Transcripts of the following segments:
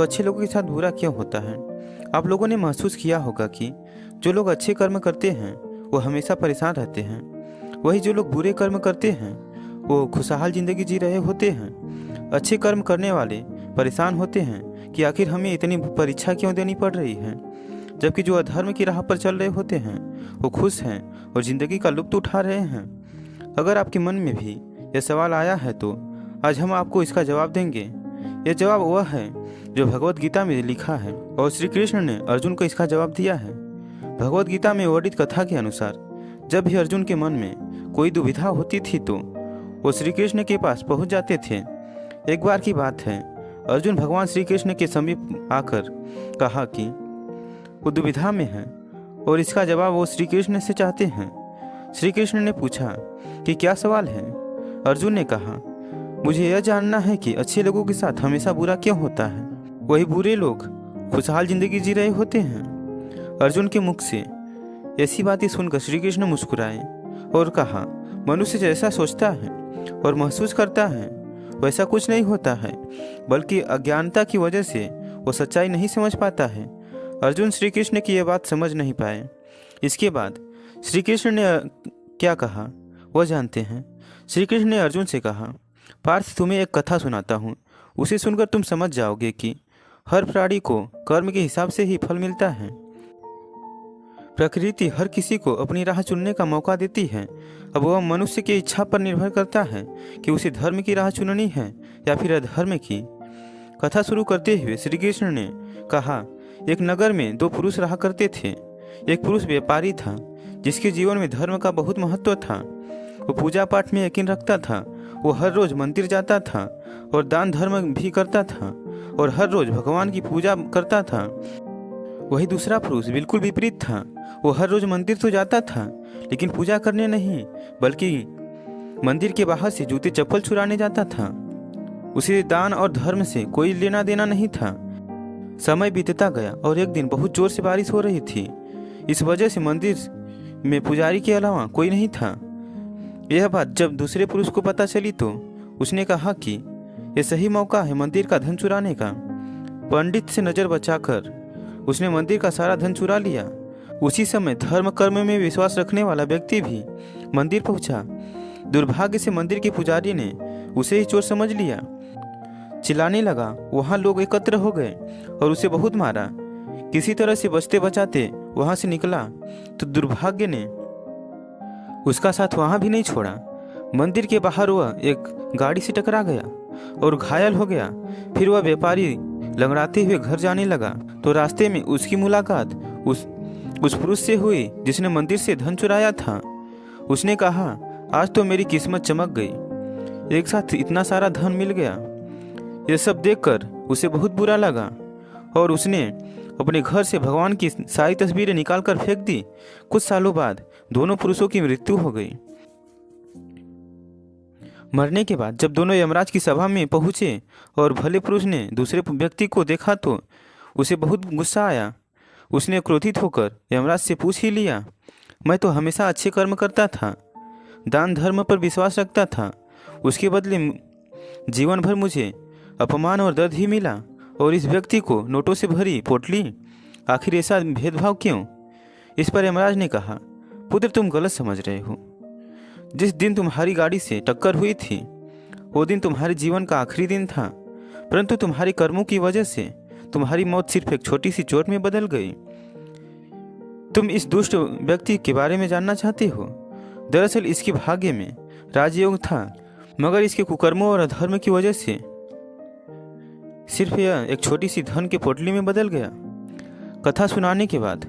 अच्छे लोगों के साथ बुरा क्यों होता है? आप लोगों ने महसूस किया होगा कि जो लोग अच्छे कर्म करते हैं वो हमेशा परेशान रहते हैं, वही जो लोग बुरे कर्म करते हैं वो खुशहाल जिंदगी जी रहे होते हैं। अच्छे कर्म करने वाले परेशान होते हैं कि आखिर हमें इतनी परीक्षा क्यों देनी पड़ रही है, जबकि जो अधर्म की राह पर चल रहे होते हैं वो खुश हैं और ज़िंदगी का लुत्फ़ उठा रहे हैं। अगर आपके मन में भी यह सवाल आया है तो आज हम आपको इसका जवाब देंगे। यह जवाब वह है जो भगवत गीता में लिखा है और श्री कृष्ण ने अर्जुन को इसका जवाब दिया है। भगवत गीता में वर्णित कथा के अनुसार जब भी अर्जुन के मन में कोई दुविधा होती थी तो वो श्री कृष्ण के पास पहुंच जाते थे। एक बार की बात है, अर्जुन भगवान श्री कृष्ण के समीप आकर कहा कि वो दुविधा में है और इसका जवाब वो श्री कृष्ण से चाहते हैं। श्री कृष्ण ने पूछा कि क्या सवाल है? अर्जुन ने कहा, मुझे यह जानना है कि अच्छे लोगों के साथ हमेशा बुरा क्यों होता है, वही बुरे लोग खुशहाल जिंदगी जी रहे होते हैं। अर्जुन के मुख से ऐसी बातें सुनकर श्री कृष्ण मुस्कुराए और कहा, मनुष्य जैसा सोचता है और महसूस करता है वैसा कुछ नहीं होता है, बल्कि अज्ञानता की वजह से वो सच्चाई नहीं समझ पाता है। अर्जुन श्री कृष्ण की यह बात समझ नहीं पाए। इसके बाद श्री कृष्ण ने क्या कहा वह जानते हैं। श्री कृष्ण ने अर्जुन से कहा, पार्थ तुम्हें एक कथा सुनाता हूँ, उसे सुनकर तुम समझ जाओगे कि हर प्राणी को कर्म के हिसाब से ही फल मिलता है। प्रकृति हर किसी को अपनी राह चुनने का मौका देती है। अब वह मनुष्य की इच्छा पर निर्भर करता है कि उसे धर्म की राह चुननी है या फिर अधर्म की। कथा शुरू करते हुए श्री कृष्ण ने कहा, एक नगर में दो पुरुष रहा करते थे। एक पुरुष व्यापारी था जिसके जीवन में धर्म का बहुत महत्व था। वो पूजा पाठ में यकीन रखता था, वो हर रोज मंदिर जाता था और दान धर्म भी करता था और हर रोज भगवान की पूजा करता था। वही दूसरा पुरुष बिल्कुल विपरीत था। वो हर रोज मंदिर तो जाता था लेकिन पूजा करने नहीं, बल्कि मंदिर के बाहर से जूते चप्पल चुराने जाता था। उसे दान और धर्म से कोई लेना देना नहीं था। समय बीतता गया और एक दिन बहुत जोर से बारिश हो रही थी। इस वजह से मंदिर में पुजारी के अलावा कोई नहीं था। यह बात जब दूसरे पुरुष को पता चली तो उसने कहा कि यह सही मौका है मंदिर का धन चुराने का। पंडित से नजर बचाकर उसने मंदिर का सारा धन चुरा लिया। उसी समय धर्म कर्म में विश्वास रखने वाला व्यक्ति भी मंदिर पहुंचा। दुर्भाग्य से मंदिर के पुजारी ने उसे ही चोर समझ लिया। चिल्लाने लगा। वहां लोग एकत्र हो गए और उसे बहुत मारा। किसी तरह से बचते बचाते वहां से निकला तो दुर्भाग्य ने उसका साथ वहां भी नहीं छोड़ा। मंदिर के बाहर वह एक गाड़ी से टकरा गया और घायल हो गया। फिर वह व्यापारी लंगड़ाते हुए घर जाने लगा तो रास्ते में उसकी मुलाकात उस पुरुष से हुई जिसने मंदिर से धन चुराया था। उसने कहा, आज तो मेरी किस्मत चमक गई, एक साथ इतना सारा धन मिल गया। यह सब देखकर उसे बहुत बुरा लगा और उसने अपने घर से भगवान की सारी तस्वीरें निकालकर फेंक दी। कुछ सालों बाद दोनों पुरुषों की मृत्यु हो गई। मरने के बाद जब दोनों यमराज की सभा में पहुंचे और भले पुरुष ने दूसरे व्यक्ति को देखा तो उसे बहुत गुस्सा आया। उसने क्रोधित होकर यमराज से पूछ ही लिया, मैं तो हमेशा अच्छे कर्म करता था, दान धर्म पर विश्वास रखता था, उसके बदले जीवन भर मुझे अपमान और दर्द ही मिला और इस व्यक्ति को नोटों से भरी पोटली, आखिर ऐसा भेदभाव क्यों? इस पर यमराज ने कहा, पुत्र तुम गलत समझ रहे हो। जिस दिन तुम्हारी गाड़ी से टक्कर हुई थी वो दिन तुम्हारे जीवन का आखिरी दिन था, परंतु तुम्हारे कर्मों की वजह से तुम्हारी मौत सिर्फ एक छोटी सी चोट में बदल गई। तुम इस दुष्ट व्यक्ति के बारे में जानना चाहते हो? दरअसल इसके भाग्य में राजयोग था, मगर इसके कुकर्मों और अधर्म की वजह से सिर्फ यह एक छोटी सी धन के पोटली में बदल गया। कथा सुनाने के बाद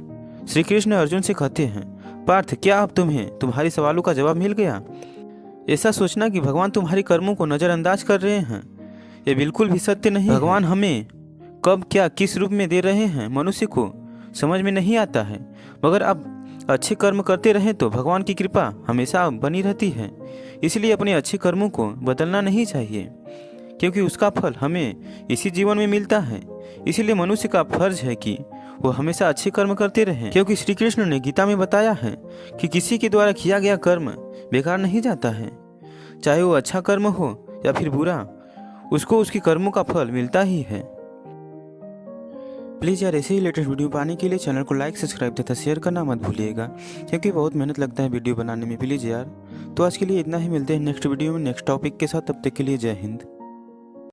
श्री कृष्ण अर्जुन से कहते हैं, पार्थ क्या अब तुम्हें तुम्हारे सवालों का जवाब मिल गया? ऐसा सोचना कि भगवान तुम्हारे कर्मों को नज़रअंदाज कर रहे हैं, यह बिल्कुल भी सत्य नहीं। भगवान हमें कब क्या किस रूप में दे रहे हैं मनुष्य को समझ में नहीं आता है, मगर अब अच्छे कर्म करते रहें तो भगवान की कृपा हमेशा बनी रहती है। इसलिए अपने अच्छे कर्मों को बदलना नहीं चाहिए, क्योंकि उसका फल हमें इसी जीवन में मिलता है। इसीलिए मनुष्य का फर्ज है कि वो हमेशा अच्छे कर्म करते रहें, क्योंकि श्री कृष्ण ने गीता में बताया है कि किसी के द्वारा किया गया कर्म बेकार नहीं जाता है। चाहे वो अच्छा कर्म हो या फिर बुरा, उसको उसके कर्मों का फल मिलता ही है। प्लीज़ यार ऐसे ही लेटेस्ट वीडियो पाने के लिए चैनल को लाइक सब्सक्राइब तथा शेयर करना मत भूलिएगा, क्योंकि बहुत मेहनत लगता है वीडियो बनाने में। प्लीज़ यार, तो आज के लिए इतना ही। मिलते हैं नेक्स्ट वीडियो में नेक्स्ट टॉपिक के साथ। तब तक के लिए जय हिंद।